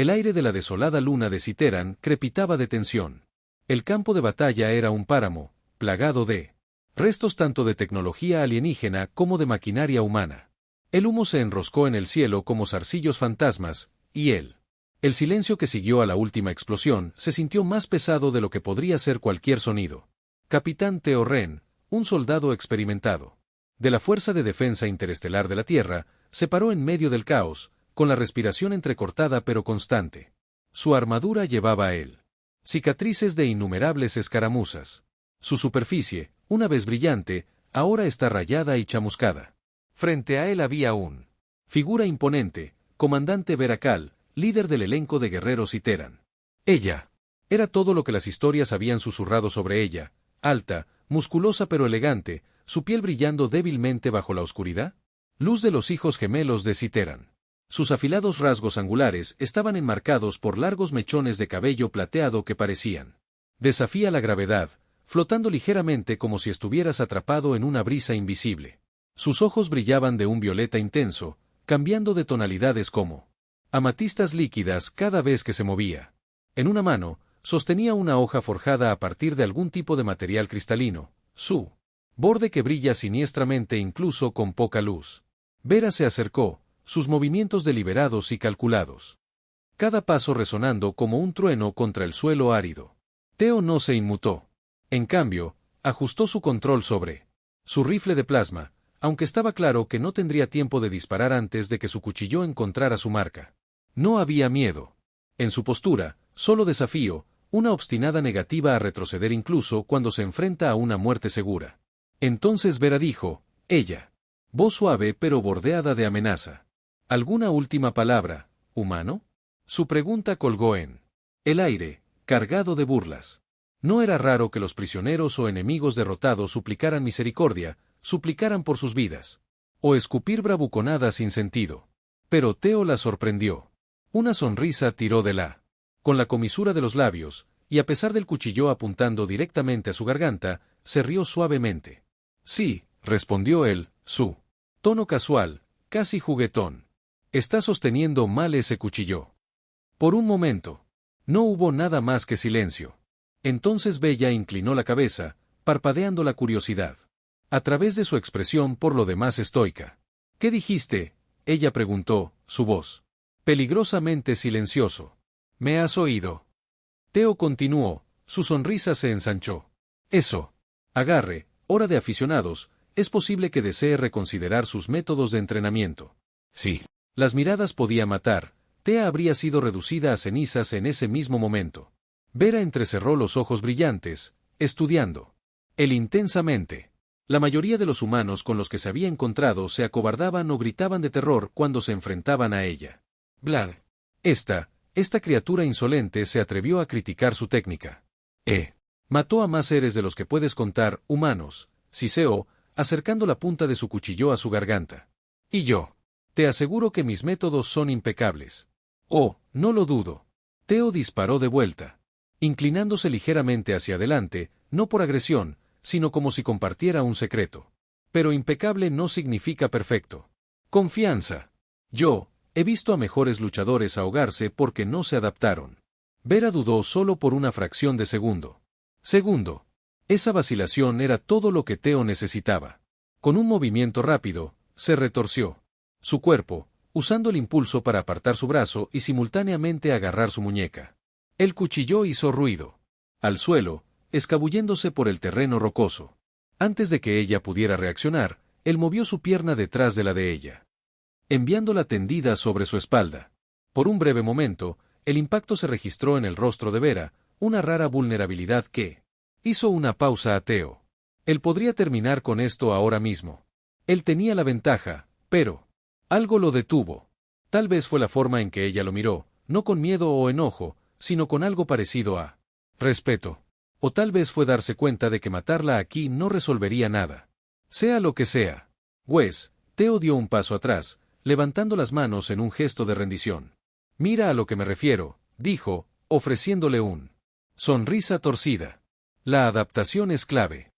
El aire de la desolada luna de Citeran crepitaba de tensión. El campo de batalla era un páramo, plagado de restos tanto de tecnología alienígena como de maquinaria humana. El humo se enroscó en el cielo como zarcillos fantasmas, y el silencio que siguió a la última explosión se sintió más pesado de lo que podría ser cualquier sonido. Capitán Theo Ren, un soldado experimentado de la Fuerza de Defensa Interestelar de la Tierra, se paró en medio del caos, con la respiración entrecortada pero constante. Su armadura llevaba a él cicatrices de innumerables escaramuzas. Su superficie, una vez brillante, ahora está rayada y chamuscada. Frente a él había un figura imponente, comandante Veracal, líder del elenco de guerreros Citeran. Ella era todo lo que las historias habían susurrado sobre ella, alta, musculosa pero elegante, su piel brillando débilmente bajo la oscuridad. Luz de los hijos gemelos de Citeran. Sus afilados rasgos angulares estaban enmarcados por largos mechones de cabello plateado que parecían desafía la gravedad, flotando ligeramente como si estuvieras atrapado en una brisa invisible. Sus ojos brillaban de un violeta intenso, cambiando de tonalidades como amatistas líquidas cada vez que se movía. En una mano, sostenía una hoja forjada a partir de algún tipo de material cristalino, su borde que brilla siniestramente incluso con poca luz. Vera se acercó, sus movimientos deliberados y calculados. Cada paso resonando como un trueno contra el suelo árido. Theo no se inmutó. En cambio, ajustó su control sobre su rifle de plasma, aunque estaba claro que no tendría tiempo de disparar antes de que su cuchillo encontrara su marca. No había miedo. En su postura, solo desafío, una obstinada negativa a retroceder incluso cuando se enfrenta a una muerte segura. Entonces Vera dijo, ella. Voz suave pero bordeada de amenaza. ¿Alguna última palabra, humano? Su pregunta colgó en el aire, cargado de burlas. No era raro que los prisioneros o enemigos derrotados suplicaran misericordia, suplicaran por sus vidas. O escupir bravuconadas sin sentido. Pero Theo la sorprendió. Una sonrisa tiró con la comisura de los labios, y a pesar del cuchillo apuntando directamente a su garganta, se rió suavemente. Sí, respondió él, su tono casual, casi juguetón. Está sosteniendo mal ese cuchillo. Por un momento. No hubo nada más que silencio. Entonces Bella inclinó la cabeza, parpadeando la curiosidad. A través de su expresión por lo demás estoica. ¿Qué dijiste? Ella preguntó, su voz peligrosamente silencioso. ¿Me has oído? Theo continuó, su sonrisa se ensanchó. Eso. Agarre, hora de aficionados, es posible que desee reconsiderar sus métodos de entrenamiento. Sí. Las miradas podía matar, Thea habría sido reducida a cenizas en ese mismo momento. Vera entrecerró los ojos brillantes, estudiando él intensamente. La mayoría de los humanos con los que se había encontrado se acobardaban o gritaban de terror cuando se enfrentaban a ella. Vlad. Esta criatura insolente se atrevió a criticar su técnica. Mató a más seres de los que puedes contar, humanos, siseó, acercando la punta de su cuchillo a su garganta. Y yo. Te aseguro que mis métodos son impecables. Oh, no lo dudo. Theo disparó de vuelta, inclinándose ligeramente hacia adelante, no por agresión, sino como si compartiera un secreto. Pero impecable no significa perfecto. Confianza. Yo he visto a mejores luchadores ahogarse porque no se adaptaron. Vera dudó solo por una fracción de segundo. Esa vacilación era todo lo que Theo necesitaba. Con un movimiento rápido, se retorció. Su cuerpo, usando el impulso para apartar su brazo y simultáneamente agarrar su muñeca. El cuchillo hizo ruido. Al suelo, escabulléndose por el terreno rocoso. Antes de que ella pudiera reaccionar, él movió su pierna detrás de la de ella, enviándola tendida sobre su espalda. Por un breve momento, el impacto se registró en el rostro de Vera, una rara vulnerabilidad que hizo una pausa a Theo. Él podría terminar con esto ahora mismo. Él tenía la ventaja, pero algo lo detuvo. Tal vez fue la forma en que ella lo miró, no con miedo o enojo, sino con algo parecido a respeto. O tal vez fue darse cuenta de que matarla aquí no resolvería nada. Sea lo que sea. Theo dio un paso atrás, levantando las manos en un gesto de rendición. Mira a lo que me refiero, dijo, ofreciéndole un sonrisa torcida. La adaptación es clave.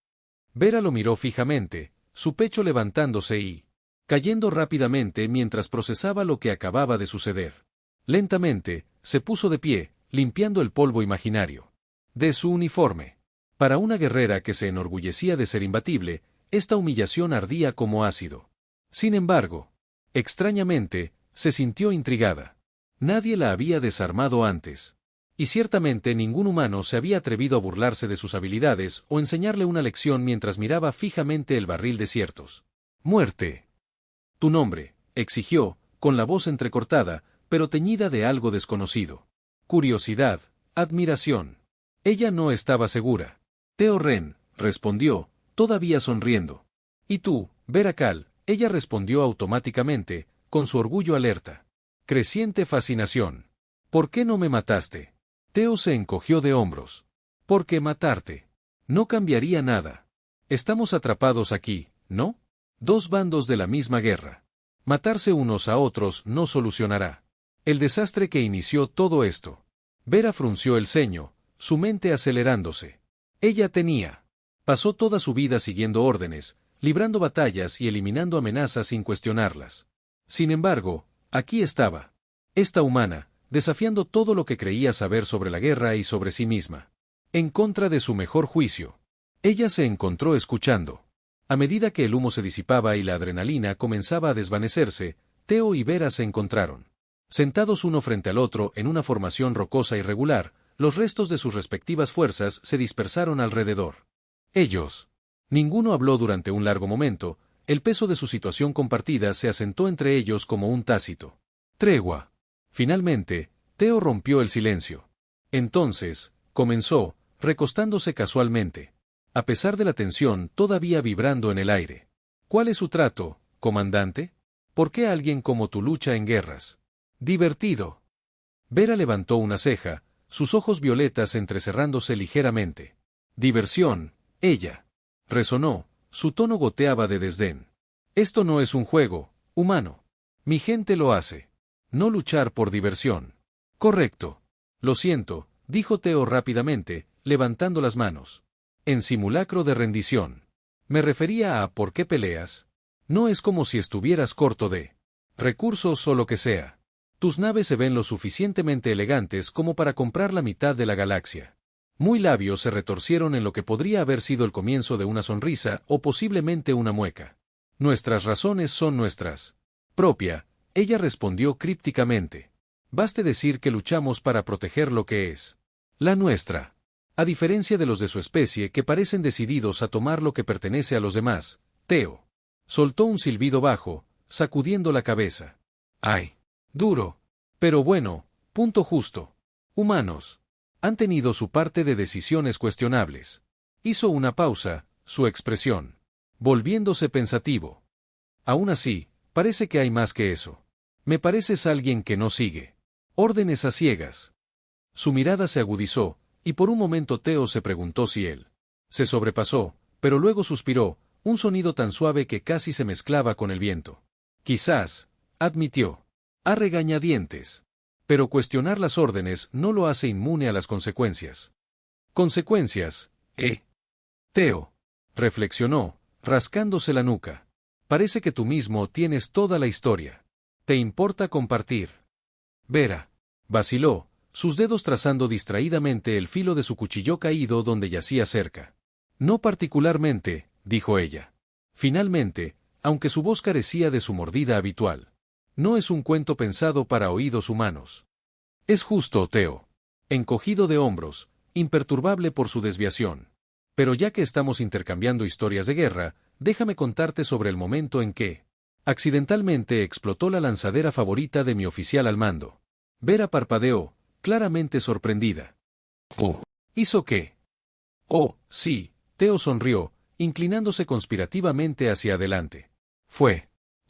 Vera lo miró fijamente, su pecho levantándose y cayendo rápidamente mientras procesaba lo que acababa de suceder. Lentamente, se puso de pie, limpiando el polvo imaginario de su uniforme. Para una guerrera que se enorgullecía de ser imbatible, esta humillación ardía como ácido. Sin embargo, extrañamente, se sintió intrigada. Nadie la había desarmado antes. Y ciertamente ningún humano se había atrevido a burlarse de sus habilidades o enseñarle una lección mientras miraba fijamente el barril de ciertos. ¡Muerte! Tu nombre, exigió, con la voz entrecortada, pero teñida de algo desconocido. Curiosidad, admiración. Ella no estaba segura. Teo Ren, respondió, todavía sonriendo. ¿Y tú, Veracal? Ella respondió automáticamente, con su orgullo alerta. Creciente fascinación. ¿Por qué no me mataste? Teo se encogió de hombros. ¿Por qué matarte? No cambiaría nada. Estamos atrapados aquí, ¿no? Dos bandos de la misma guerra. Matarse unos a otros no solucionará el desastre que inició todo esto. Vera frunció el ceño, su mente acelerándose. Ella pasó toda su vida siguiendo órdenes, librando batallas y eliminando amenazas sin cuestionarlas. Sin embargo, aquí estaba. Esta humana, desafiando todo lo que creía saber sobre la guerra y sobre sí misma. En contra de su mejor juicio. Ella se encontró escuchando. A medida que el humo se disipaba y la adrenalina comenzaba a desvanecerse, Teo y Vera se encontraron. Sentados uno frente al otro en una formación rocosa irregular, los restos de sus respectivas fuerzas se dispersaron alrededor. Ellos. Ninguno habló durante un largo momento, el peso de su situación compartida se asentó entre ellos como un tácito tregua. Finalmente, Teo rompió el silencio. Entonces, comenzó, recostándose casualmente. A pesar de la tensión todavía vibrando en el aire. ¿Cuál es su trato, comandante? ¿Por qué alguien como tú lucha en guerras? Divertido. Vera levantó una ceja, sus ojos violetas entrecerrándose ligeramente. Diversión, ella. Resonó, su tono goteaba de desdén. Esto no es un juego, humano. Mi gente lo hace. No luchar por diversión. Correcto. Lo siento, dijo Teo rápidamente, levantando las manos. En simulacro de rendición. Me refería a ¿por qué peleas? No es como si estuvieras corto de recursos o lo que sea. Tus naves se ven lo suficientemente elegantes como para comprar la mitad de la galaxia. Muy labios se retorcieron en lo que podría haber sido el comienzo de una sonrisa o posiblemente una mueca. Nuestras razones son nuestras. Propia, ella respondió crípticamente. Baste decir que luchamos para proteger lo que es la nuestra. A diferencia de los de su especie que parecen decididos a tomar lo que pertenece a los demás, Teo soltó un silbido bajo, sacudiendo la cabeza. ¡Ay! Duro. Pero bueno, punto justo. Humanos. Han tenido su parte de decisiones cuestionables. Hizo una pausa, su expresión volviéndose pensativo. Aún así, parece que hay más que eso. Me pareces alguien que no sigue órdenes a ciegas. Su mirada se agudizó, y por un momento Teo se preguntó si él se sobrepasó, pero luego suspiró, un sonido tan suave que casi se mezclaba con el viento. Quizás, admitió, a regañadientes. Pero cuestionar las órdenes no lo hace inmune a las consecuencias. ¿Consecuencias? Teo reflexionó, rascándose la nuca. Parece que tú mismo tienes toda la historia. ¿Te importa compartir? Vera vaciló, sus dedos trazando distraídamente el filo de su cuchillo caído donde yacía cerca. No particularmente, dijo ella. Finalmente, aunque su voz carecía de su mordida habitual. No es un cuento pensado para oídos humanos. Es justo, Teo. Encogido de hombros, imperturbable por su desviación. Pero ya que estamos intercambiando historias de guerra, déjame contarte sobre el momento en que accidentalmente explotó la lanzadera favorita de mi oficial al mando. Vera parpadeó, claramente sorprendida. Oh. ¿Hizo qué? Oh, sí, Teo sonrió, inclinándose conspirativamente hacia adelante.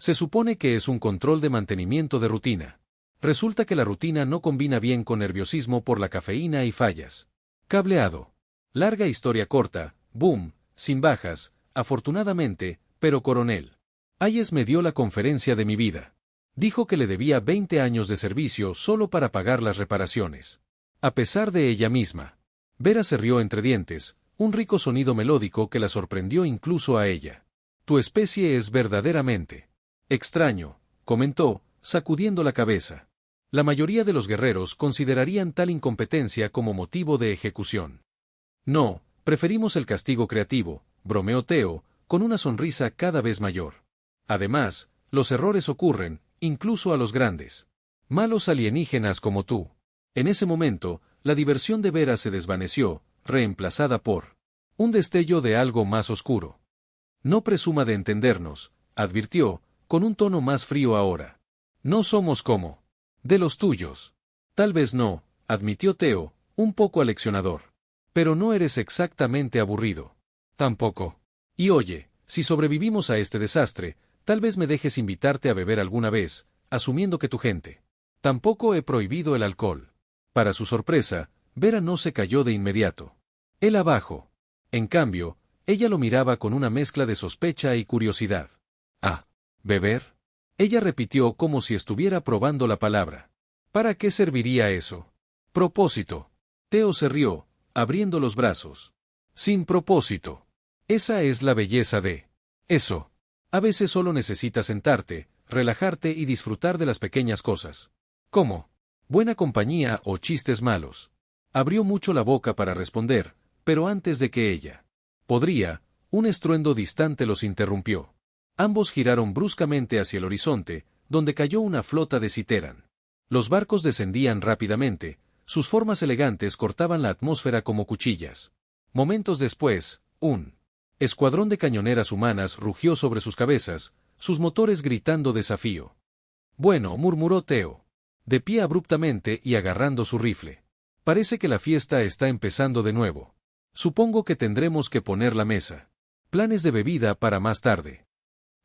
Se supone que es un control de mantenimiento de rutina. Resulta que la rutina no combina bien con nerviosismo por la cafeína y fallas. Cableado. Larga historia corta, boom, sin bajas, afortunadamente, pero coronel Hayes me dio la conferencia de mi vida. Dijo que le debía 20 años de servicio solo para pagar las reparaciones. A pesar de ella misma. Vera se rió entre dientes, un rico sonido melódico que la sorprendió incluso a ella. Tu especie es verdaderamente extraño, comentó, sacudiendo la cabeza. La mayoría de los guerreros considerarían tal incompetencia como motivo de ejecución. No, preferimos el castigo creativo, bromeó Teo, con una sonrisa cada vez mayor. Además, los errores ocurren, incluso a los grandes. Malos alienígenas como tú. En ese momento, la diversión de Vera se desvaneció, reemplazada por un destello de algo más oscuro. No presuma de entendernos, advirtió, con un tono más frío ahora. No somos como de los tuyos. Tal vez no, admitió Teo, un poco aleccionador. Pero no eres exactamente aburrido. Tampoco. Y oye, si sobrevivimos a este desastre, tal vez me dejes invitarte a beber alguna vez, asumiendo que tu gente. Tampoco he prohibido el alcohol. Para su sorpresa, Vera no se cayó de inmediato. Él abajo. En cambio, ella lo miraba con una mezcla de sospecha y curiosidad. ¿Ah, beber? Ella repitió como si estuviera probando la palabra. ¿Para qué serviría eso? Propósito. Teo se rió, abriendo los brazos. Sin propósito. Esa es la belleza de eso. A veces solo necesitas sentarte, relajarte y disfrutar de las pequeñas cosas. ¿Cómo? Buena compañía o chistes malos. Abrió mucho la boca para responder, pero antes de que ella podría, un estruendo distante los interrumpió. Ambos giraron bruscamente hacia el horizonte, donde cayó una flota de Citeran. Los barcos descendían rápidamente, sus formas elegantes cortaban la atmósfera como cuchillas. Momentos después, un escuadrón de cañoneras humanas rugió sobre sus cabezas, sus motores gritando desafío. Bueno, murmuró Teo, de pie abruptamente y agarrando su rifle. Parece que la fiesta está empezando de nuevo. Supongo que tendremos que poner la mesa. Planes de bebida para más tarde.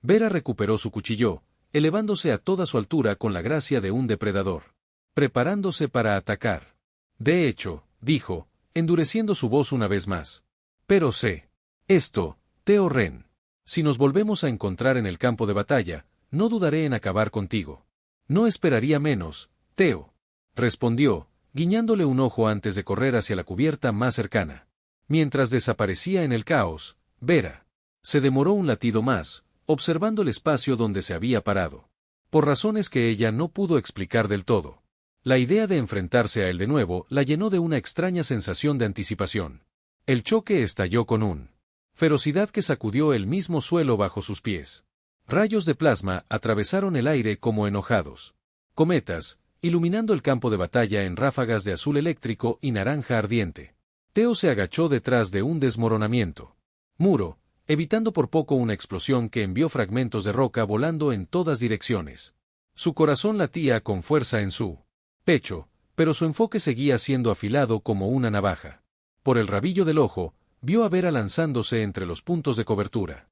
Vera recuperó su cuchillo, elevándose a toda su altura con la gracia de un depredador. Preparándose para atacar. De hecho, dijo, endureciendo su voz una vez más. Pero sé esto, Teo Ren. Si nos volvemos a encontrar en el campo de batalla, no dudaré en acabar contigo. No esperaría menos, Teo. Respondió, guiñándole un ojo antes de correr hacia la cubierta más cercana. Mientras desaparecía en el caos, Vera se demoró un latido más, observando el espacio donde se había parado. Por razones que ella no pudo explicar del todo. La idea de enfrentarse a él de nuevo la llenó de una extraña sensación de anticipación. El choque estalló con un ferocidad que sacudió el mismo suelo bajo sus pies. Rayos de plasma atravesaron el aire como enojados cometas, iluminando el campo de batalla en ráfagas de azul eléctrico y naranja ardiente. Teo se agachó detrás de un desmoronamiento muro, evitando por poco una explosión que envió fragmentos de roca volando en todas direcciones. Su corazón latía con fuerza en su pecho, pero su enfoque seguía siendo afilado como una navaja. Por el rabillo del ojo, vio a Vera lanzándose entre los puntos de cobertura.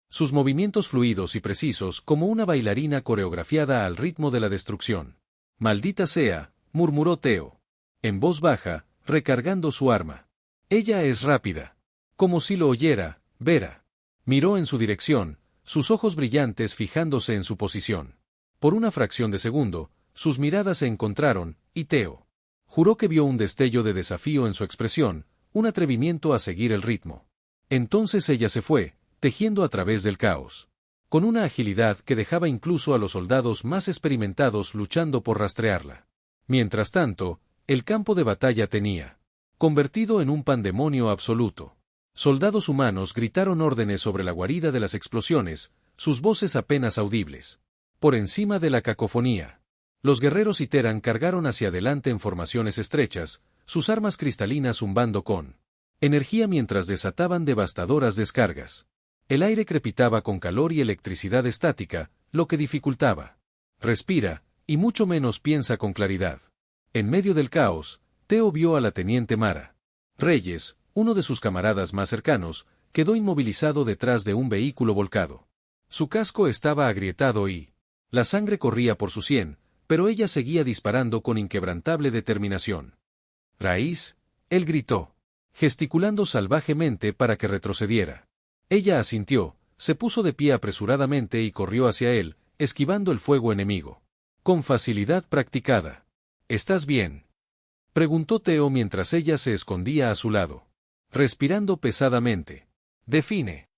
Sus movimientos fluidos y precisos como una bailarina coreografiada al ritmo de la destrucción. «Maldita sea», murmuró Teo. En voz baja, recargando su arma. «Ella es rápida». Como si lo oyera, Vera miró en su dirección, sus ojos brillantes fijándose en su posición. Por una fracción de segundo, sus miradas se encontraron, y Teo juró que vio un destello de desafío en su expresión, un atrevimiento a seguir el ritmo. Entonces ella se fue, tejiendo a través del caos. Con una agilidad que dejaba incluso a los soldados más experimentados luchando por rastrearla. Mientras tanto, el campo de batalla tenía convertido en un pandemonio absoluto. Soldados humanos gritaron órdenes sobre la guarida de las explosiones, sus voces apenas audibles. Por encima de la cacofonía, los guerreros Citeran cargaron hacia adelante en formaciones estrechas, sus armas cristalinas zumbando con energía mientras desataban devastadoras descargas. El aire crepitaba con calor y electricidad estática, lo que dificultaba. Respira, y mucho menos piensa con claridad. En medio del caos, Teo vio a la teniente Mara Reyes, uno de sus camaradas más cercanos, quedó inmovilizado detrás de un vehículo volcado. Su casco estaba agrietado y la sangre corría por su sien, pero ella seguía disparando con inquebrantable determinación. «Raíz», él gritó, gesticulando salvajemente para que retrocediera. Ella asintió, se puso de pie apresuradamente y corrió hacia él, esquivando el fuego enemigo. Con facilidad practicada. «¿Estás bien?», preguntó Teo mientras ella se escondía a su lado. Respirando pesadamente. «Define».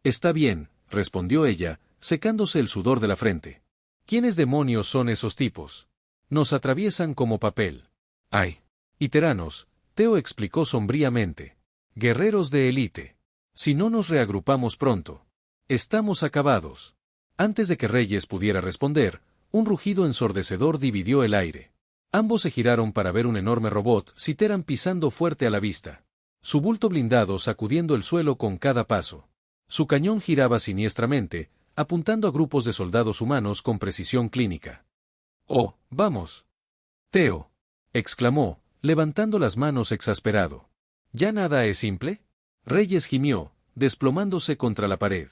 «Está bien», respondió ella, secándose el sudor de la frente. «¿Quiénes demonios son esos tipos?». Nos atraviesan como papel. ¡Ay! Iteranos, Teo explicó sombríamente. Guerreros de élite. Si no nos reagrupamos pronto, estamos acabados. Antes de que Reyes pudiera responder, un rugido ensordecedor dividió el aire. Ambos se giraron para ver un enorme robot Citeran pisando fuerte a la vista. Su bulto blindado sacudiendo el suelo con cada paso. Su cañón giraba siniestramente, apuntando a grupos de soldados humanos con precisión clínica. ¡Oh, vamos! Teo, exclamó, levantando las manos exasperado. ¿Ya nada es simple? Reyes gimió, desplomándose contra la pared.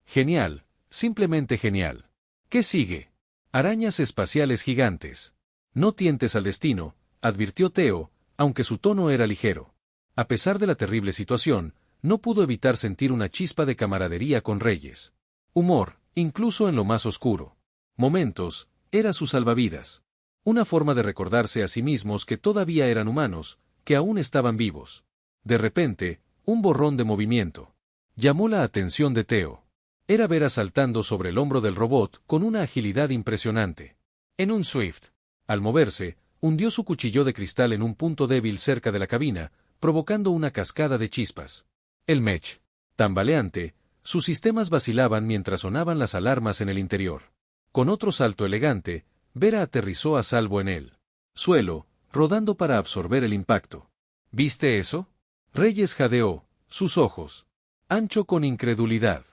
Genial, simplemente genial. ¿Qué sigue? Arañas espaciales gigantes. No tientes al destino, advirtió Teo, aunque su tono era ligero. A pesar de la terrible situación, no pudo evitar sentir una chispa de camaradería con Reyes. Humor, incluso en lo más oscuro. Momentos, era su salvavidas. Una forma de recordarse a sí mismos que todavía eran humanos, que aún estaban vivos. De repente, un borrón de movimiento. Llamó la atención de Teo. Era Vera saltando sobre el hombro del robot con una agilidad impresionante. En un Swift. Al moverse, hundió su cuchillo de cristal en un punto débil cerca de la cabina, provocando una cascada de chispas. El mech. Tambaleante, sus sistemas vacilaban mientras sonaban las alarmas en el interior. Con otro salto elegante, Vera aterrizó a salvo en el suelo, rodando para absorber el impacto. ¿Viste eso? Reyes jadeó, sus ojos ancho con incredulidad.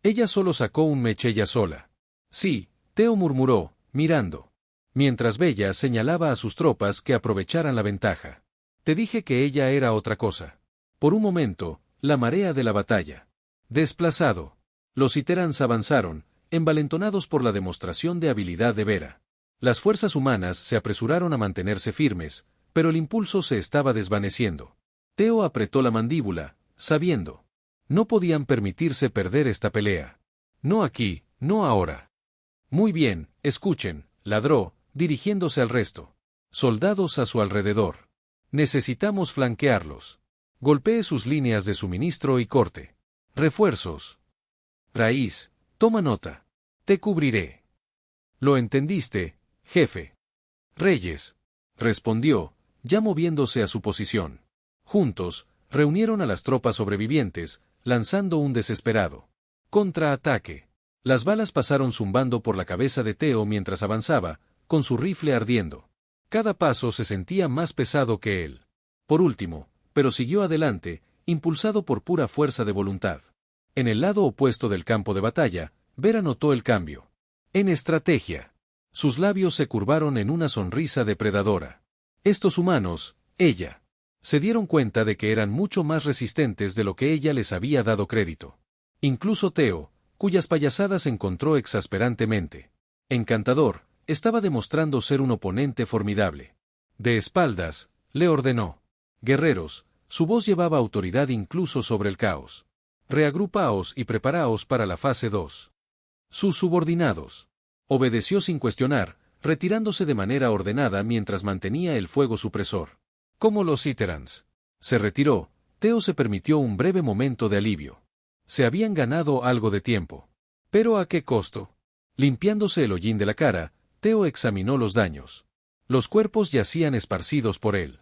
Ella solo sacó un mech ella sola. Sí, Teo murmuró, mirando. Mientras Bella señalaba a sus tropas que aprovecharan la ventaja. Te dije que ella era otra cosa. Por un momento, la marea de la batalla. Desplazado. Los Iterans avanzaron, envalentonados por la demostración de habilidad de Vera. Las fuerzas humanas se apresuraron a mantenerse firmes, pero el impulso se estaba desvaneciendo. Teo apretó la mandíbula, sabiendo. No podían permitirse perder esta pelea. No aquí, no ahora. Muy bien, escuchen, ladró, dirigiéndose al resto. Soldados a su alrededor. Necesitamos flanquearlos. Golpee sus líneas de suministro y corte. Refuerzos. Raíz, toma nota. Te cubriré. ¿Lo entendiste, jefe? Reyes, respondió, ya moviéndose a su posición. Juntos, reunieron a las tropas sobrevivientes, lanzando un desesperado contraataque. Las balas pasaron zumbando por la cabeza de Teo mientras avanzaba, con su rifle ardiendo. Cada paso se sentía más pesado que él. Por último, pero siguió adelante, impulsado por pura fuerza de voluntad. En el lado opuesto del campo de batalla, Vera notó el cambio. En estrategia. Sus labios se curvaron en una sonrisa depredadora. Estos humanos, ella. Se dieron cuenta de que eran mucho más resistentes de lo que ella les había dado crédito. Incluso Teo, cuyas payasadas encontró exasperantemente encantador, estaba demostrando ser un oponente formidable. De espaldas, le ordenó. Guerreros, su voz llevaba autoridad incluso sobre el caos. Reagrupaos y preparaos para la fase 2. Sus subordinados. Obedeció sin cuestionar, retirándose de manera ordenada mientras mantenía el fuego supresor. Como los Iterans. Se retiró, Teo se permitió un breve momento de alivio. Se habían ganado algo de tiempo. ¿Pero a qué costo? Limpiándose el hollín de la cara, Teo examinó los daños. Los cuerpos yacían esparcidos por él.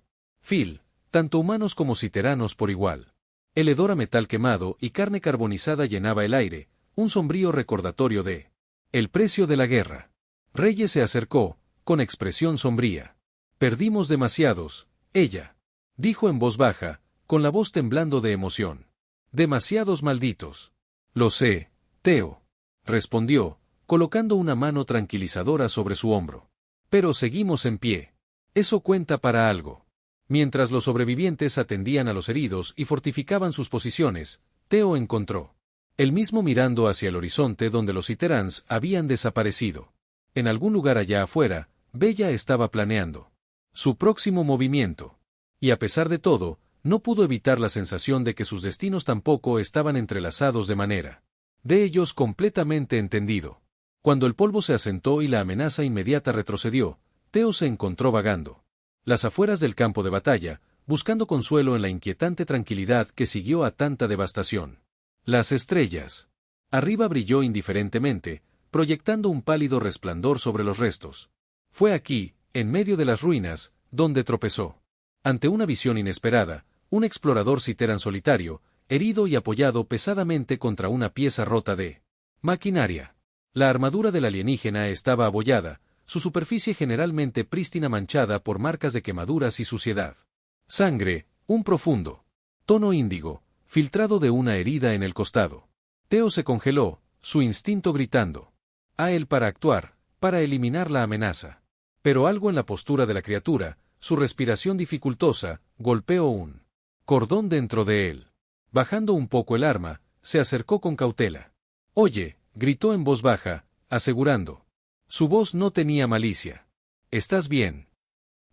Tanto humanos como citeranos por igual. El hedor a metal quemado y carne carbonizada llenaba el aire, un sombrío recordatorio de el precio de la guerra. Reyes se acercó, con expresión sombría. Perdimos demasiados, ella dijo en voz baja, con la voz temblando de emoción. Demasiados malditos. Lo sé, Teo, respondió, colocando una mano tranquilizadora sobre su hombro. Pero seguimos en pie. Eso cuenta para algo. Mientras los sobrevivientes atendían a los heridos y fortificaban sus posiciones, Teo encontró él mismo mirando hacia el horizonte donde los Iterans habían desaparecido. En algún lugar allá afuera, Bella estaba planeando su próximo movimiento. Y a pesar de todo, no pudo evitar la sensación de que sus destinos tampoco estaban entrelazados de manera de ellos completamente entendido. Cuando el polvo se asentó y la amenaza inmediata retrocedió, Teo se encontró vagando las afueras del campo de batalla, buscando consuelo en la inquietante tranquilidad que siguió a tanta devastación. Las estrellas. Arriba brilló indiferentemente, proyectando un pálido resplandor sobre los restos. Fue aquí, en medio de las ruinas, donde tropezó. Ante una visión inesperada, un explorador citeran solitario, herido y apoyado pesadamente contra una pieza rota de maquinaria. La armadura del alienígena estaba abollada, su superficie generalmente prístina manchada por marcas de quemaduras y suciedad. Sangre, un profundo tono índigo, filtrado de una herida en el costado. Theo se congeló, su instinto gritando a él para actuar, para eliminar la amenaza. Pero algo en la postura de la criatura, su respiración dificultosa, golpeó un cordón dentro de él. Bajando un poco el arma, se acercó con cautela. «Oye», gritó en voz baja, asegurando. Su voz no tenía malicia. «¿Estás bien?»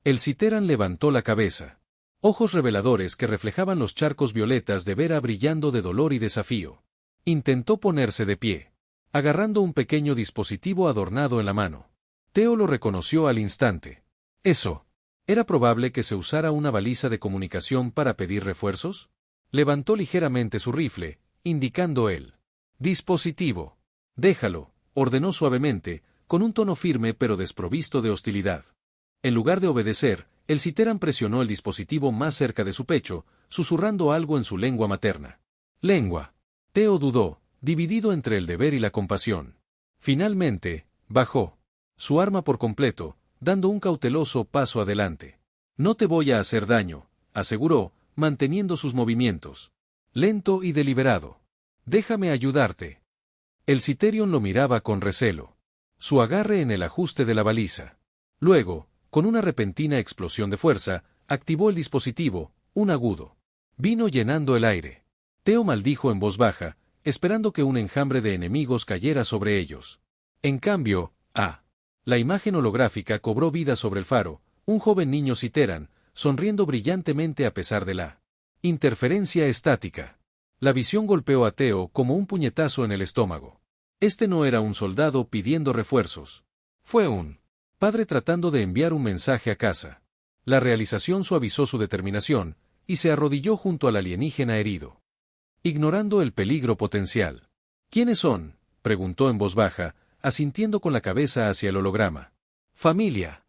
El Citeran levantó la cabeza. Ojos reveladores que reflejaban los charcos violetas de Vera brillando de dolor y desafío. Intentó ponerse de pie, agarrando un pequeño dispositivo adornado en la mano. Theo lo reconoció al instante. ¿Eso? ¿Era probable que se usara una baliza de comunicación para pedir refuerzos? Levantó ligeramente su rifle, indicando el dispositivo. «Déjalo», ordenó suavemente, con un tono firme pero desprovisto de hostilidad. En lugar de obedecer, el Citeran presionó el dispositivo más cerca de su pecho, susurrando algo en su lengua materna. «Lengua». Theo dudó, dividido entre el deber y la compasión. Finalmente, bajó su arma por completo, dando un cauteloso paso adelante. «No te voy a hacer daño», aseguró, manteniendo sus movimientos. Lento y deliberado. «Déjame ayudarte». El Citerion lo miraba con recelo. Su agarre en el ajuste de la baliza. Luego, con una repentina explosión de fuerza, activó el dispositivo, un agudo. Vino llenando el aire. Theo maldijo en voz baja, esperando que un enjambre de enemigos cayera sobre ellos. En cambio, la imagen holográfica cobró vida sobre el faro, un joven niño Citeran, sonriendo brillantemente a pesar de la interferencia estática. La visión golpeó a Theo como un puñetazo en el estómago. Este no era un soldado pidiendo refuerzos. Fue un padre tratando de enviar un mensaje a casa. La realización suavizó su determinación, y se arrodilló junto al alienígena herido, ignorando el peligro potencial. «¿Quiénes son?», preguntó en voz baja, asintiendo con la cabeza hacia el holograma. «Familia».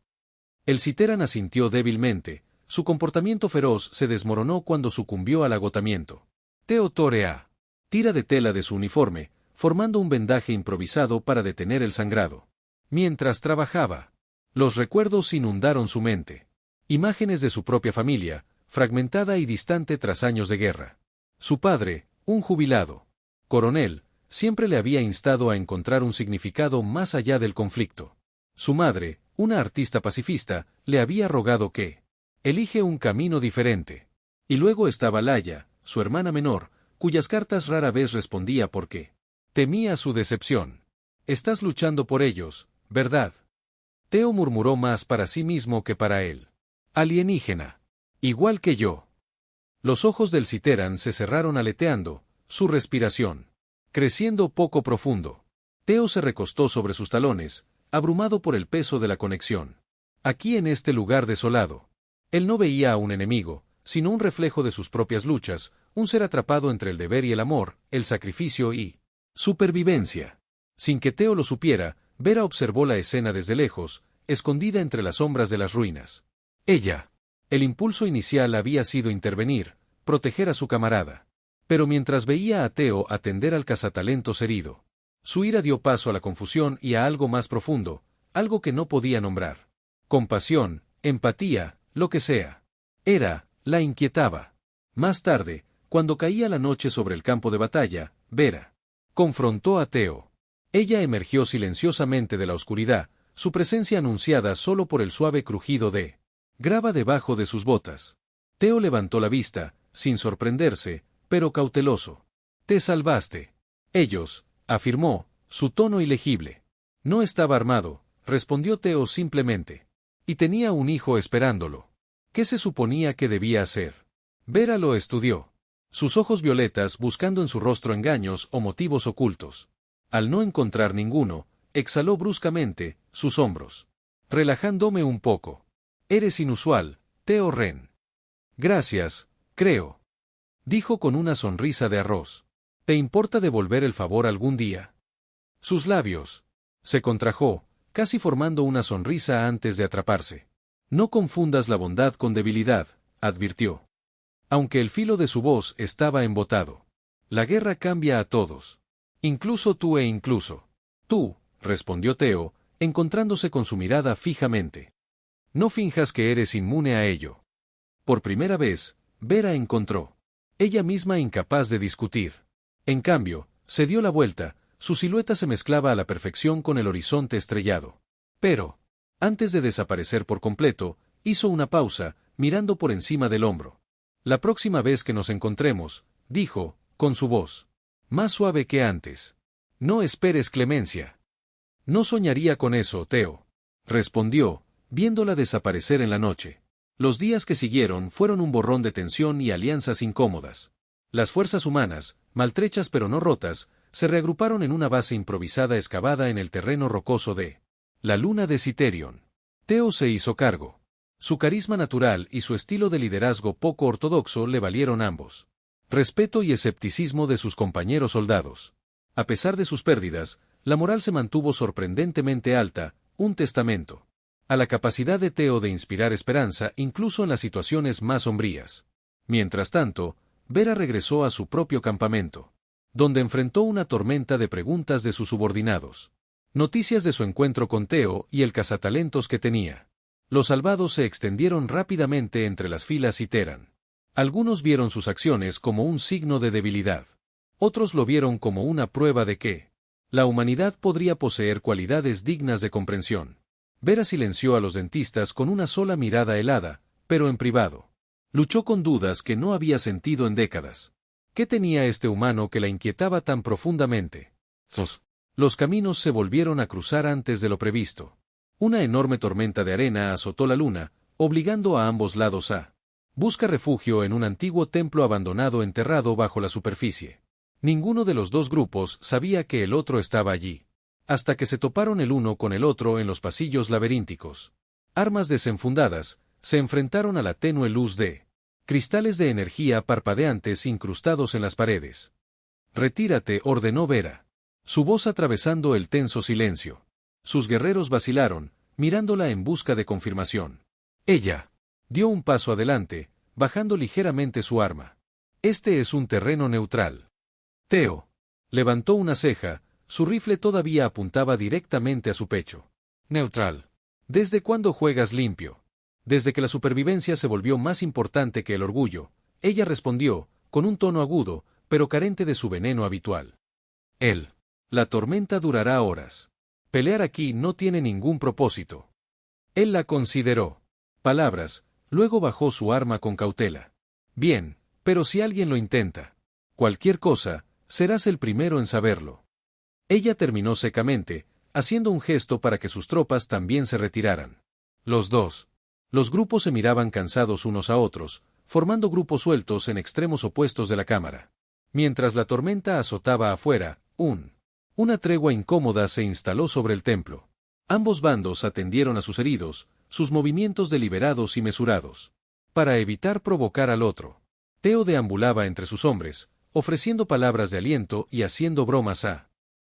El Citeran asintió débilmente, su comportamiento feroz se desmoronó cuando sucumbió al agotamiento. Theo torea tira de tela de su uniforme, formando un vendaje improvisado para detener el sangrado. Mientras trabajaba, los recuerdos inundaron su mente. Imágenes de su propia familia, fragmentada y distante tras años de guerra. Su padre, un jubilado coronel, siempre le había instado a encontrar un significado más allá del conflicto. Su madre, una artista pacifista, le había rogado que elige un camino diferente. Y luego estaba Laia, su hermana menor, cuyas cartas rara vez respondía porque temía su decepción. «Estás luchando por ellos, ¿verdad?». Theo murmuró más para sí mismo que para él. «Alienígena. Igual que yo». Los ojos del Citeran se cerraron aleteando, su respiración creciendo poco profundo. Theo se recostó sobre sus talones, abrumado por el peso de la conexión. Aquí en este lugar desolado, él no veía a un enemigo, sino un reflejo de sus propias luchas, un ser atrapado entre el deber y el amor, el sacrificio y supervivencia. Sin que Theo lo supiera, Vera observó la escena desde lejos, escondida entre las sombras de las ruinas. Ella. El impulso inicial había sido intervenir, proteger a su camarada. Pero mientras veía a Theo atender al cazatalentos herido, su ira dio paso a la confusión y a algo más profundo, algo que no podía nombrar. Compasión, empatía, lo que sea. La inquietaba. Más tarde, cuando caía la noche sobre el campo de batalla, Vera confrontó a Theo. Ella emergió silenciosamente de la oscuridad, su presencia anunciada solo por el suave crujido de grava debajo de sus botas. Theo levantó la vista, sin sorprenderse, pero cauteloso. «Te salvaste». «Ellos», afirmó, su tono ilegible. «No estaba armado», respondió Theo simplemente. «Y tenía un hijo esperándolo». ¿Qué se suponía que debía hacer? Vera lo estudió. Sus ojos violetas buscando en su rostro engaños o motivos ocultos. Al no encontrar ninguno, exhaló bruscamente, sus hombros. «Relajándome un poco. Eres inusual, Theo Ren». «Gracias, creo», dijo con una sonrisa de arroz. «¿Te importa devolver el favor algún día?». Sus labios se contrajo, casi formando una sonrisa antes de atraparse. No confundas la bondad con debilidad, advirtió. Aunque el filo de su voz estaba embotado. La guerra cambia a todos. Incluso tú e incluso. Tú, respondió Theo, encontrándose con su mirada fijamente. No finjas que eres inmune a ello. Por primera vez, Vera encontró. Ella misma incapaz de discutir. En cambio, se dio la vuelta, su silueta se mezclaba a la perfección con el horizonte estrellado. Pero, antes de desaparecer por completo, hizo una pausa, mirando por encima del hombro. La próxima vez que nos encontremos, dijo, con su voz más suave que antes. No esperes clemencia. No soñaría con eso, Theo, respondió, viéndola desaparecer en la noche. Los días que siguieron fueron un borrón de tensión y alianzas incómodas. Las fuerzas humanas, maltrechas pero no rotas, se reagruparon en una base improvisada excavada en el terreno rocoso de la luna de Citerion. Theo se hizo cargo. Su carisma natural y su estilo de liderazgo poco ortodoxo le valieron ambos respeto y escepticismo de sus compañeros soldados. A pesar de sus pérdidas, la moral se mantuvo sorprendentemente alta, un testamento a la capacidad de Theo de inspirar esperanza incluso en las situaciones más sombrías. Mientras tanto, Vera regresó a su propio campamento, donde enfrentó una tormenta de preguntas de sus subordinados. Noticias de su encuentro con Theo y el cazatalentos que tenía. Los salvados se extendieron rápidamente entre las filas y Terán. Algunos vieron sus acciones como un signo de debilidad. Otros lo vieron como una prueba de que la humanidad podría poseer cualidades dignas de comprensión. Vera silenció a los dentistas con una sola mirada helada, pero en privado. Luchó con dudas que no había sentido en décadas. ¿Qué tenía este humano que la inquietaba tan profundamente? Los caminos se volvieron a cruzar antes de lo previsto. Una enorme tormenta de arena azotó la luna, obligando a ambos lados a buscar refugio en un antiguo templo abandonado enterrado bajo la superficie. Ninguno de los dos grupos sabía que el otro estaba allí, hasta que se toparon el uno con el otro en los pasillos laberínticos. Armas desenfundadas, se enfrentaron a la tenue luz de cristales de energía parpadeantes incrustados en las paredes. «Retírate», ordenó Vera, su voz atravesando el tenso silencio. Sus guerreros vacilaron, mirándola en busca de confirmación. Ella dio un paso adelante, bajando ligeramente su arma. «Este es un terreno neutral». Theo levantó una ceja, su rifle todavía apuntaba directamente a su pecho. «Neutral. ¿Desde cuándo juegas limpio?» «Desde que la supervivencia se volvió más importante que el orgullo», ella respondió, con un tono agudo, pero carente de su veneno habitual. La tormenta durará horas. Pelear aquí no tiene ningún propósito. Él la consideró. Palabras, luego bajó su arma con cautela. Bien, pero si alguien lo intenta, cualquier cosa, serás el primero en saberlo. Ella terminó secamente, haciendo un gesto para que sus tropas también se retiraran. Los grupos se miraban cansados unos a otros, formando grupos sueltos en extremos opuestos de la cámara. Mientras la tormenta azotaba afuera, una tregua incómoda se instaló sobre el templo. Ambos bandos atendieron a sus heridos, sus movimientos deliberados y mesurados, para evitar provocar al otro. Theo deambulaba entre sus hombres, ofreciendo palabras de aliento y haciendo bromas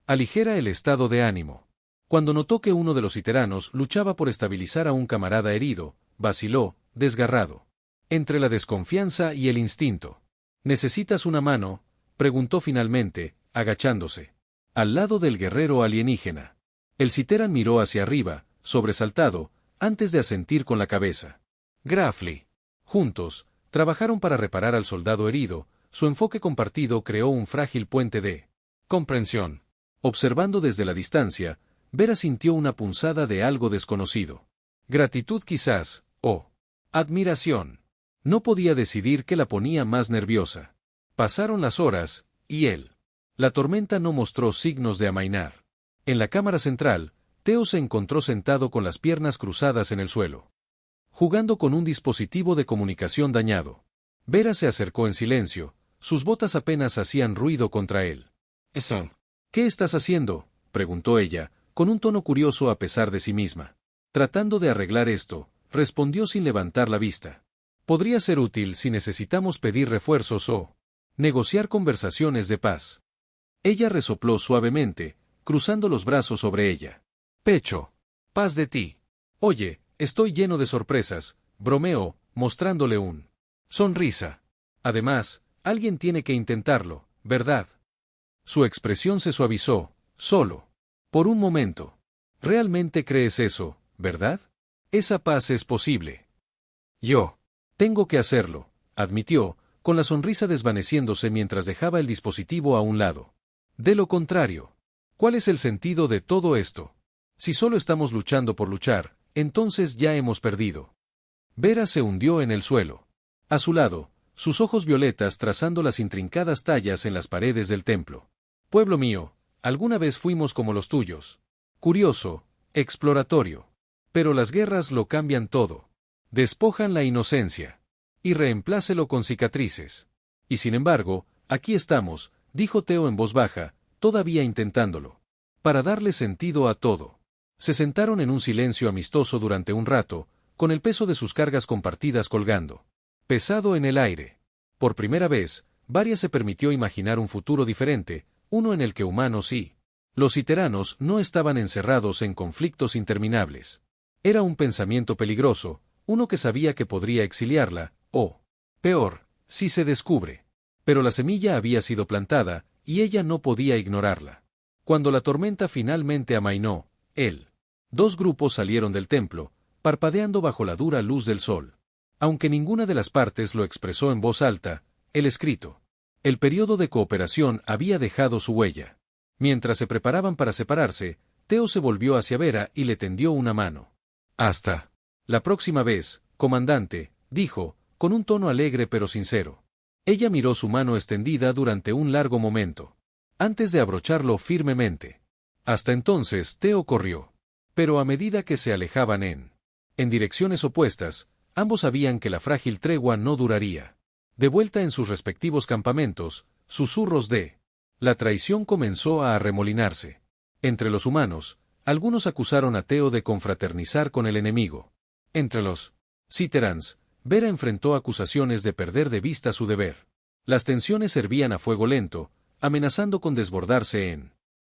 aligera el estado de ánimo. Cuando notó que uno de los hiteranos luchaba por estabilizar a un camarada herido, vaciló, desgarrado. Entre la desconfianza y el instinto. «¿Necesitas una mano?», preguntó finalmente, agachándose al lado del guerrero alienígena. El citerán miró hacia arriba, sobresaltado, antes de asentir con la cabeza. Grafly. Juntos, trabajaron para reparar al soldado herido, su enfoque compartido creó un frágil puente de comprensión. Observando desde la distancia, Vera sintió una punzada de algo desconocido. Gratitud quizás, o admiración. No podía decidir qué la ponía más nerviosa. Pasaron las horas, y la tormenta no mostró signos de amainar. En la cámara central, Theo se encontró sentado con las piernas cruzadas en el suelo, jugando con un dispositivo de comunicación dañado. Vera se acercó en silencio, sus botas apenas hacían ruido contra él. «¿Qué estás haciendo?», preguntó ella, con un tono curioso a pesar de sí misma. «Tratando de arreglar esto», respondió sin levantar la vista. «Podría ser útil si necesitamos pedir refuerzos o negociar conversaciones de paz». Ella resopló suavemente, cruzando los brazos sobre ella. «Pecho». Paz de ti. Oye, estoy lleno de sorpresas, bromeó, mostrándole un sonrisa. Además, alguien tiene que intentarlo, ¿verdad? Su expresión se suavizó, solo por un momento. ¿Realmente crees eso, verdad? Esa paz es posible. Yo tengo que hacerlo, admitió, con la sonrisa desvaneciéndose mientras dejaba el dispositivo a un lado. De lo contrario, ¿cuál es el sentido de todo esto? Si solo estamos luchando por luchar, entonces ya hemos perdido. Vera se hundió en el suelo. A su lado, sus ojos violetas trazando las intrincadas tallas en las paredes del templo. Pueblo mío, alguna vez fuimos como los tuyos. Curioso, exploratorio. Pero las guerras lo cambian todo. Despojan la inocencia. Y reemplácelo con cicatrices. Y sin embargo, aquí estamos, dijo Teo en voz baja, todavía intentándolo. Para darle sentido a todo. Se sentaron en un silencio amistoso durante un rato, con el peso de sus cargas compartidas colgando pesado en el aire. Por primera vez, Varia se permitió imaginar un futuro diferente, uno en el que humanos y los iteranos no estaban encerrados en conflictos interminables. Era un pensamiento peligroso, uno que sabía que podría exiliarla, o, peor, si se descubre. Pero la semilla había sido plantada, y ella no podía ignorarla. Cuando la tormenta finalmente amainó, dos grupos salieron del templo, parpadeando bajo la dura luz del sol. Aunque ninguna de las partes lo expresó en voz alta, el escrito. El periodo de cooperación había dejado su huella. Mientras se preparaban para separarse, Teo se volvió hacia Vera y le tendió una mano. Hasta la próxima vez, comandante, dijo, con un tono alegre pero sincero. Ella miró su mano extendida durante un largo momento, antes de abrocharlo firmemente. Hasta entonces Teo corrió. Pero a medida que se alejaban en direcciones opuestas, ambos sabían que la frágil tregua no duraría. De vuelta en sus respectivos campamentos, susurros de la traición comenzó a arremolinarse. Entre los humanos, algunos acusaron a Teo de confraternizar con el enemigo. Entre los Citerans, Vera enfrentó acusaciones de perder de vista su deber. Las tensiones servían a fuego lento, amenazando con desbordarse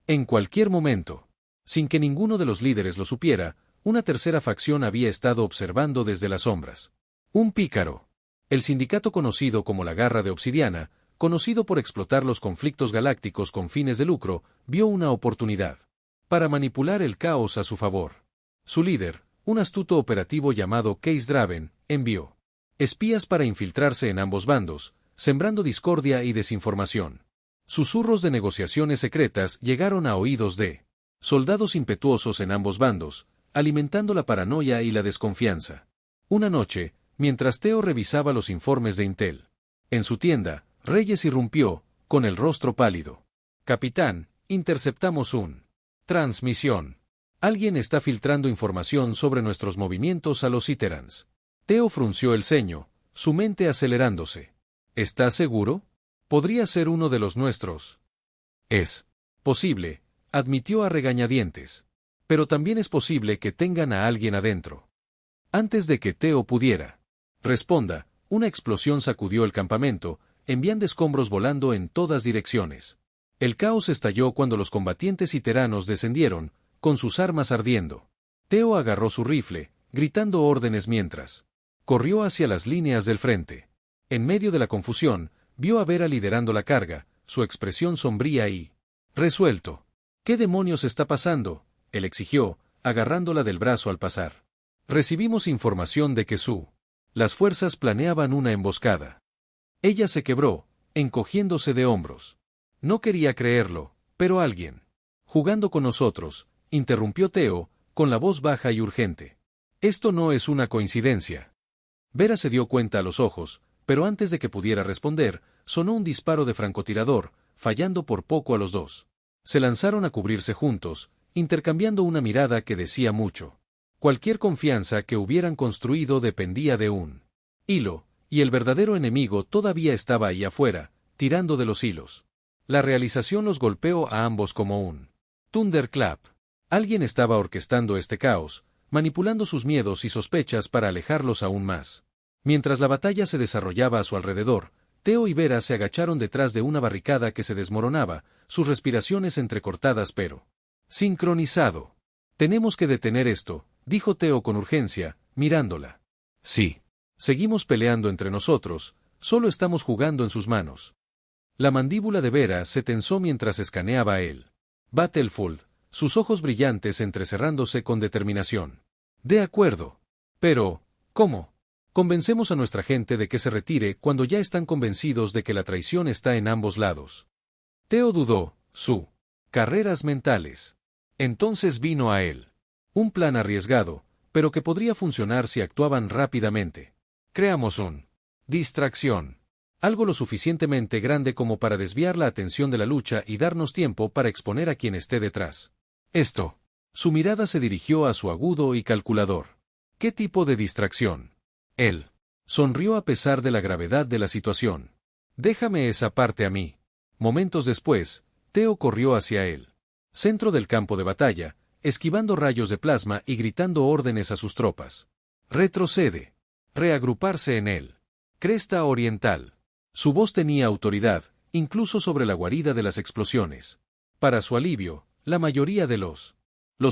en cualquier momento. Sin que ninguno de los líderes lo supiera, una tercera facción había estado observando desde las sombras. Un pícaro. El sindicato conocido como la Garra de Obsidiana, conocido por explotar los conflictos galácticos con fines de lucro, vio una oportunidad para manipular el caos a su favor. Su líder, un astuto operativo llamado Case Draven, envió espías para infiltrarse en ambos bandos, sembrando discordia y desinformación. Susurros de negociaciones secretas llegaron a oídos de soldados impetuosos en ambos bandos, alimentando la paranoia y la desconfianza. Una noche, mientras Teo revisaba los informes de Intel en su tienda, Reyes irrumpió, con el rostro pálido. Capitán, interceptamos transmisión. Alguien está filtrando información sobre nuestros movimientos a los Citerans. Teo frunció el ceño, su mente acelerándose. ¿Estás seguro? Podría ser uno de los nuestros. Es posible, admitió a regañadientes. Pero también es posible que tengan a alguien adentro. Antes de que Teo pudiera responda, una explosión sacudió el campamento, enviando escombros volando en todas direcciones. El caos estalló cuando los combatientes iteranos descendieron, con sus armas ardiendo. Teo agarró su rifle, gritando órdenes mientras corrió hacia las líneas del frente. En medio de la confusión, vio a Vera liderando la carga, su expresión sombría y resuelto. ¿Qué demonios está pasando?, él exigió, agarrándola del brazo al pasar. Recibimos información de que las fuerzas planeaban una emboscada. Ella se quebró, encogiéndose de hombros. No quería creerlo, pero alguien, jugando con nosotros, interrumpió Teo, con la voz baja y urgente. Esto no es una coincidencia. Vera se dio cuenta a los ojos, pero antes de que pudiera responder, sonó un disparo de francotirador, fallando por poco a los dos. Se lanzaron a cubrirse juntos, intercambiando una mirada que decía mucho. Cualquier confianza que hubieran construido dependía de un hilo, y el verdadero enemigo todavía estaba ahí afuera, tirando de los hilos. La realización los golpeó a ambos como un thunderclap. Alguien estaba orquestando este caos, manipulando sus miedos y sospechas para alejarlos aún más. Mientras la batalla se desarrollaba a su alrededor, Teo y Vera se agacharon detrás de una barricada que se desmoronaba, sus respiraciones entrecortadas pero sincronizado. Tenemos que detener esto, dijo Theo con urgencia, mirándola. Sí. Seguimos peleando entre nosotros, solo estamos jugando en sus manos. La mandíbula de Vera se tensó mientras escaneaba a él. Battlefield, sus ojos brillantes entrecerrándose con determinación. De acuerdo. Pero, ¿cómo? Convencemos a nuestra gente de que se retire cuando ya están convencidos de que la traición está en ambos lados. Theo dudó, carreras mentales. Entonces vino a él. Un plan arriesgado, pero que podría funcionar si actuaban rápidamente. Creamos un distracción. Algo lo suficientemente grande como para desviar la atención de la lucha y darnos tiempo para exponer a quien esté detrás. Esto. Su mirada se dirigió a su agudo y calculador. ¿Qué tipo de distracción? Él sonrió a pesar de la gravedad de la situación. Déjame esa parte a mí. Momentos después, Theo corrió hacia él. Centro del campo de batalla, esquivando rayos de plasma y gritando órdenes a sus tropas. Retrocede. Reagruparse en él. Cresta oriental. Su voz tenía autoridad, incluso sobre la guarida de las explosiones. Para su alivio, la mayoría de los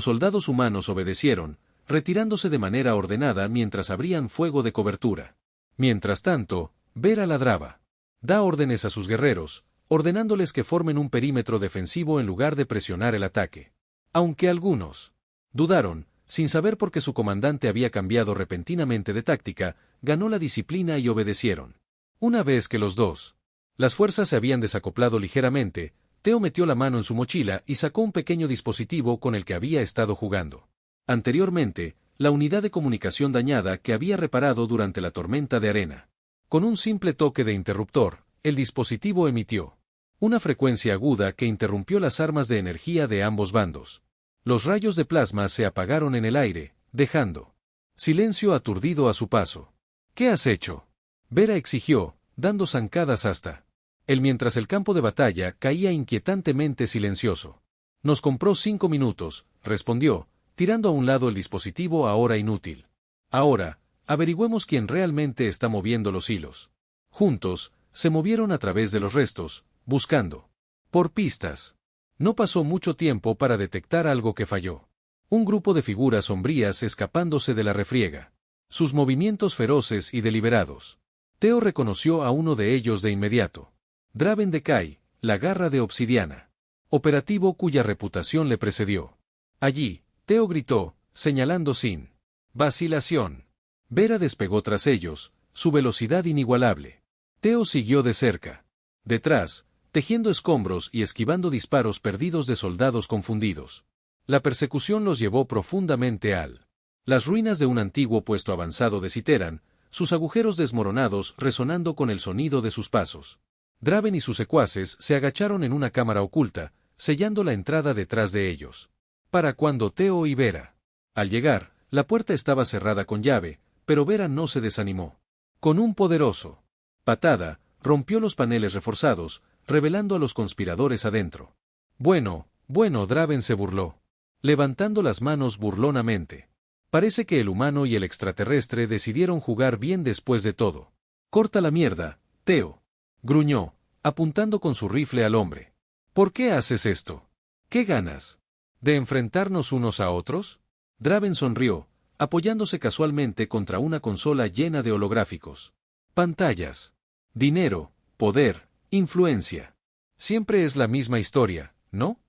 soldados humanos obedecieron, retirándose de manera ordenada mientras abrían fuego de cobertura. Mientras tanto, Vera ladraba. Da órdenes a sus guerreros, ordenándoles que formen un perímetro defensivo en lugar de presionar el ataque. Aunque algunos dudaron, sin saber por qué su comandante había cambiado repentinamente de táctica, ganó la disciplina y obedecieron. Una vez que las fuerzas se habían desacoplado ligeramente, Theo metió la mano en su mochila y sacó un pequeño dispositivo con el que había estado jugando. Anteriormente, la unidad de comunicación dañada que había reparado durante la tormenta de arena. Con un simple toque de interruptor, el dispositivo emitió una frecuencia aguda que interrumpió las armas de energía de ambos bandos. Los rayos de plasma se apagaron en el aire, dejando silencio aturdido a su paso. ¿Qué has hecho? Vera exigió, dando zancadas hasta él mientras el campo de batalla caía inquietantemente silencioso. Nos compró 5 minutos, respondió, tirando a un lado el dispositivo ahora inútil. Ahora, averigüemos quién realmente está moviendo los hilos. Juntos, se movieron a través de los restos, buscando por pistas. No pasó mucho tiempo para detectar algo que falló. Un grupo de figuras sombrías escapándose de la refriega. Sus movimientos feroces y deliberados. Theo reconoció a uno de ellos de inmediato. Draven de Kai, la garra de obsidiana. Operativo cuya reputación le precedió. Allí, Theo gritó, señalando sin vacilación. Vera despegó tras ellos, su velocidad inigualable. Theo siguió de cerca. Detrás, tejiendo escombros y esquivando disparos perdidos de soldados confundidos. La persecución los llevó profundamente al las ruinas de un antiguo puesto avanzado de Citeran, sus agujeros desmoronados resonando con el sonido de sus pasos. Draven y sus secuaces se agacharon en una cámara oculta, sellando la entrada detrás de ellos. Para cuando Theo y Vera. Al llegar, la puerta estaba cerrada con llave, pero Vera no se desanimó. Con un poderoso patada, rompió los paneles reforzados, revelando a los conspiradores adentro. Bueno, Draven se burló, levantando las manos burlonamente. Parece que el humano y el extraterrestre decidieron jugar bien después de todo. Corta la mierda, Theo. Gruñó, apuntando con su rifle al hombre. ¿Por qué haces esto? ¿Qué ganas? ¿De enfrentarnos unos a otros? Draven sonrió, apoyándose casualmente contra una consola llena de holográficos. Pantallas. Dinero, poder, influencia. Siempre es la misma historia, ¿no?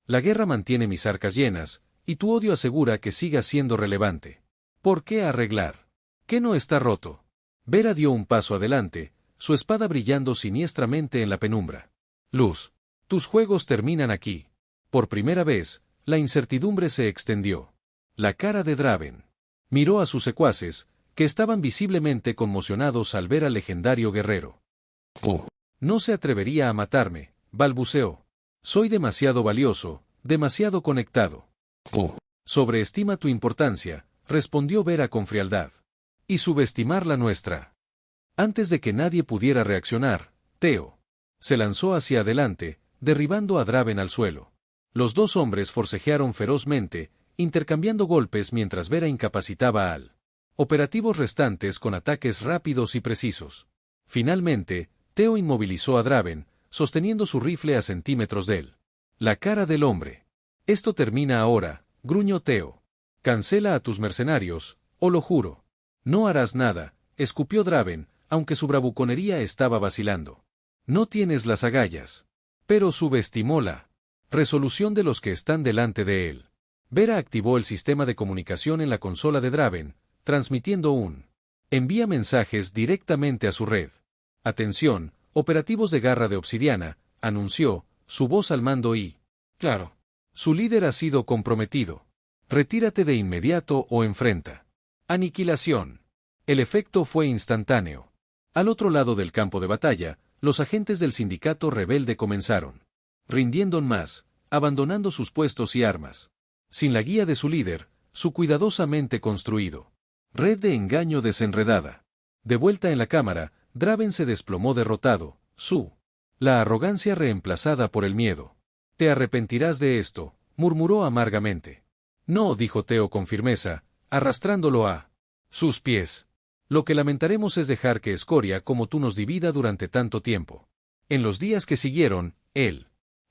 La guerra mantiene mis arcas llenas, y tu odio asegura que siga siendo relevante. ¿Por qué arreglar? ¿Qué no está roto? Vera dio un paso adelante, su espada brillando siniestramente en la penumbra. Luz. Tus juegos terminan aquí. Por primera vez, la incertidumbre se extendió. La cara de Draven. Miró a sus secuaces, que estaban visiblemente conmocionados al ver al legendario guerrero. No se atrevería a matarme, balbuceó. Soy demasiado valioso, demasiado conectado. Sobreestima tu importancia, respondió Vera con frialdad. Y subestimar la nuestra. Antes de que nadie pudiera reaccionar, Theo se lanzó hacia adelante, derribando a Draven al suelo. Los dos hombres forcejearon ferozmente, intercambiando golpes mientras Vera incapacitaba al operativos restantes con ataques rápidos y precisos. Finalmente, Theo inmovilizó a Draven, sosteniendo su rifle a centímetros de él. La cara del hombre. Esto termina ahora, gruñó Theo. Cancela a tus mercenarios, o lo juro. No harás nada, escupió Draven, aunque su bravuconería estaba vacilando. No tienes las agallas. Pero subestimó la resolución de los que están delante de él. Vera activó el sistema de comunicación en la consola de Draven, transmitiendo un envía mensajes directamente a su red. Atención, operativos de Garra de Obsidiana, anunció, su voz al mando y... Claro. Su líder ha sido comprometido. Retírate de inmediato o enfrenta. Aniquilación. El efecto fue instantáneo. Al otro lado del campo de batalla, los agentes del sindicato rebelde comenzaron. Rindiendo más, abandonando sus puestos y armas. Sin la guía de su líder, su cuidadosamente construido red de engaño desenredada. De vuelta en la cámara, Draven se desplomó derrotado, la arrogancia reemplazada por el miedo. Te arrepentirás de esto, murmuró amargamente. No, dijo Theo con firmeza, arrastrándolo a sus pies. Lo que lamentaremos es dejar que escoria como tú nos divida durante tanto tiempo. En los días que siguieron,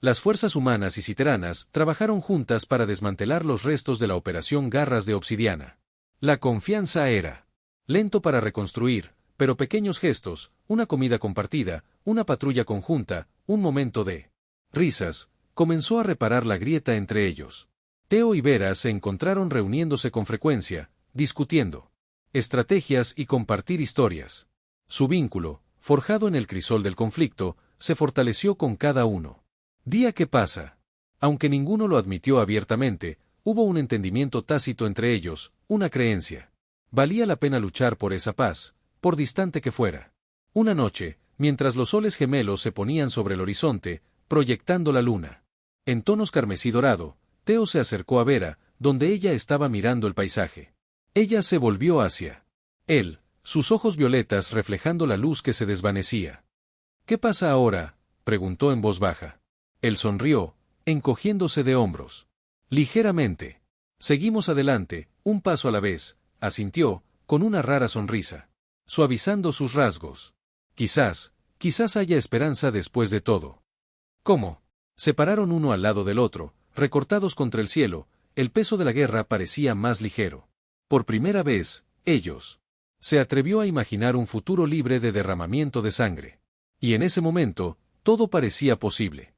las fuerzas humanas y citeranas trabajaron juntas para desmantelar los restos de la operación Garras de Obsidiana. La confianza era lento para reconstruir, pero pequeños gestos, una comida compartida, una patrulla conjunta, un momento de risas, comenzó a reparar la grieta entre ellos. Theo y Vera se encontraron reuniéndose con frecuencia, discutiendo estrategias y compartir historias. Su vínculo, forjado en el crisol del conflicto, se fortaleció con cada uno. Día que pasa. Aunque ninguno lo admitió abiertamente, hubo un entendimiento tácito entre ellos, una creencia. Valía la pena luchar por esa paz, por distante que fuera. Una noche, mientras los soles gemelos se ponían sobre el horizonte, proyectando la luna. En tonos carmesí dorado, Theo se acercó a Vera, donde ella estaba mirando el paisaje. Ella se volvió hacia él, sus ojos violetas reflejando la luz que se desvanecía. ¿Qué pasa ahora?, preguntó en voz baja. Él sonrió, encogiéndose de hombros. Ligeramente. Seguimos adelante, un paso a la vez, asintió, con una rara sonrisa, suavizando sus rasgos. Quizás haya esperanza después de todo. ¿Cómo? Se pararon uno al lado del otro, recortados contra el cielo, el peso de la guerra parecía más ligero. Por primera vez, ellos. Se atrevió a imaginar un futuro libre de derramamiento de sangre. Y en ese momento, todo parecía posible.